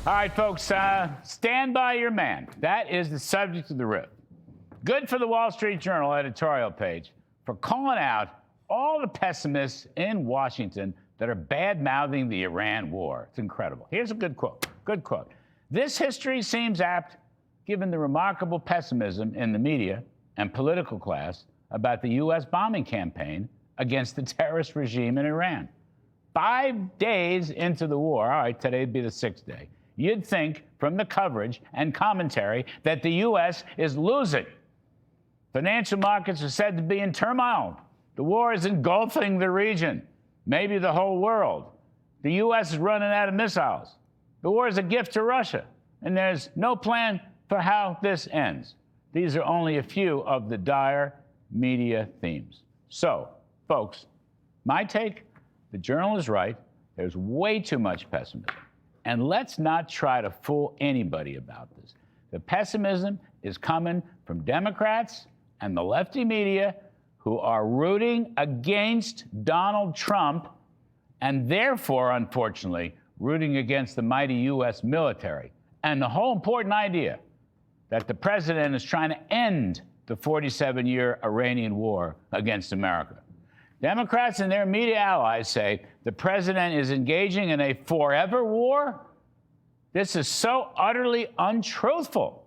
All right, folks, stand by your man. That is the subject of the rip. Good for the Wall Street Journal editorial page for calling out all the pessimists in Washington that are bad-mouthing the Iran war. It's incredible. Here's a good quote. Good quote. This history seems apt, given the remarkable pessimism in the media and political class about the U.S. bombing campaign against the terrorist regime in Iran. 5 days into the war, all right, today'd be the 6th day, you'd think from the coverage and commentary that the U.S. is losing. Financial markets are said to be in turmoil. The war is engulfing the region, maybe the whole world. The U.S. is running out of missiles. The war is a gift to Russia, and there's no plan for how this ends. These are only a few of the dire media themes. So, folks, my take, the Journal is right. There's way too much pessimism. And let's not try to fool anybody about this. The pessimism is coming from Democrats and the lefty media who are rooting against Donald Trump and therefore, unfortunately, rooting against the mighty U.S. military. And the whole important idea that the president is trying to end the 47-year Iranian war against America. Democrats and their media allies say the president is engaging in a forever war. This is so utterly untruthful.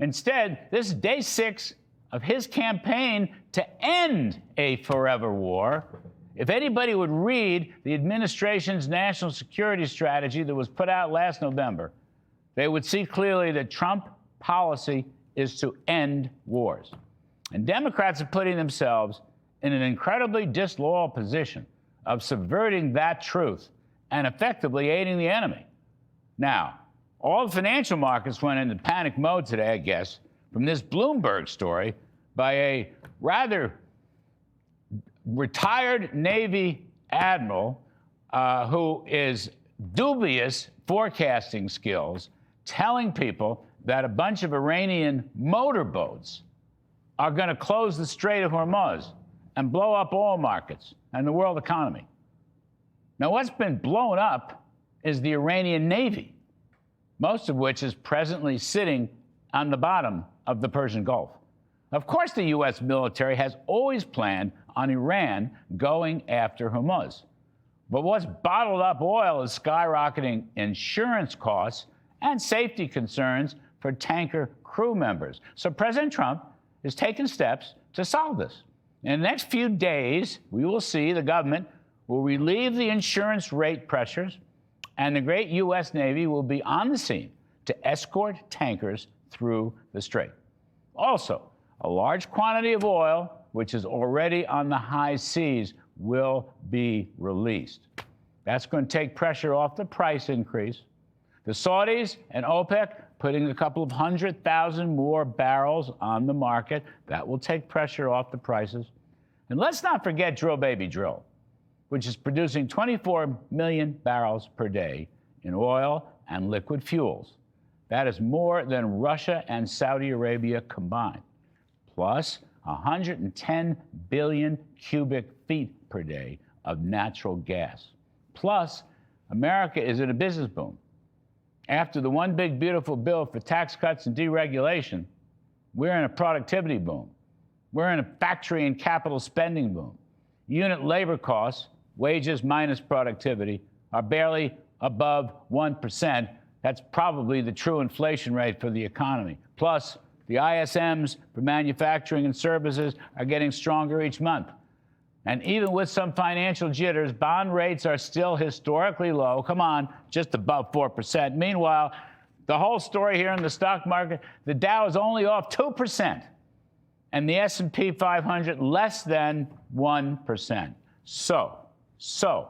Instead, this is day 6 of his campaign to end a forever war. If anybody would read the administration's national security strategy that was put out last November, they would see clearly that Trump policy is to end wars. And Democrats are putting themselves in an incredibly disloyal position of subverting that truth and effectively aiding the enemy. Now, all the financial markets went into panic mode today, I guess, from this Bloomberg story by a rather retired Navy admiral who is dubious forecasting skills, telling people that a bunch of Iranian motorboats are going to close the Strait of Hormuz and blow up oil markets and the world economy. Now, what's been blown up is the Iranian Navy, most of which is presently sitting on the bottom of the Persian Gulf. Of course, the U.S. military has always planned on Iran going after Hormuz. But what's bottled up oil is skyrocketing insurance costs and safety concerns for tanker crew members. So President Trump is taking steps to solve this. In the next few days, we will see the government will relieve the insurance rate pressures, and the great U.S. Navy will be on the scene to escort tankers through the strait. Also, a large quantity of oil, which is already on the high seas, will be released. That's going to take pressure off the price increase. The Saudis and OPEC putting a couple of 100,000 more barrels on the market. That will take pressure off the prices. And let's not forget Drill Baby Drill, which is producing 24 million barrels per day in oil and liquid fuels. That is more than Russia and Saudi Arabia combined, plus 110 billion cubic feet per day of natural gas. Plus, America is in a business boom. After the one big beautiful bill for tax cuts and deregulation, we're in a productivity boom. We're in a factory and capital spending boom. Unit labor costs, wages minus productivity, are barely above 1%. That's probably the true inflation rate for the economy. Plus, the ISMs for manufacturing and services are getting stronger each month. And even with some financial jitters, bond rates are still historically low. Come on, just above 4%. Meanwhile, the whole story here in the stock market, the Dow is only off 2%, and the S&P 500 less than 1%. So,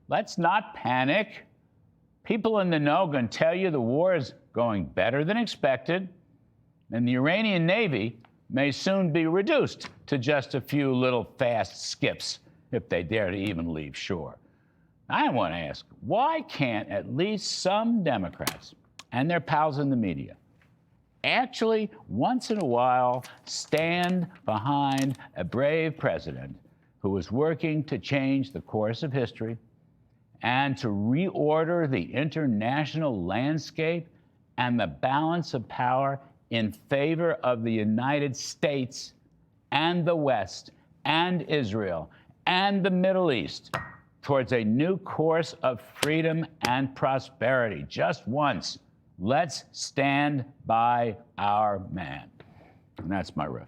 let's not panic. People in the know are going to tell you the war is going better than expected, and the Iranian Navy may soon be reduced to just a few little fast skips if they dare to even leave shore. I want to ask, why can't at least some Democrats and their pals in the media actually once in a while stand behind a brave president who is working to change the course of history and to reorder the international landscape and the balance of power in favor of the United States and the West and Israel and the Middle East towards a new course of freedom and prosperity. Just once, let's stand by our man. And that's my riff.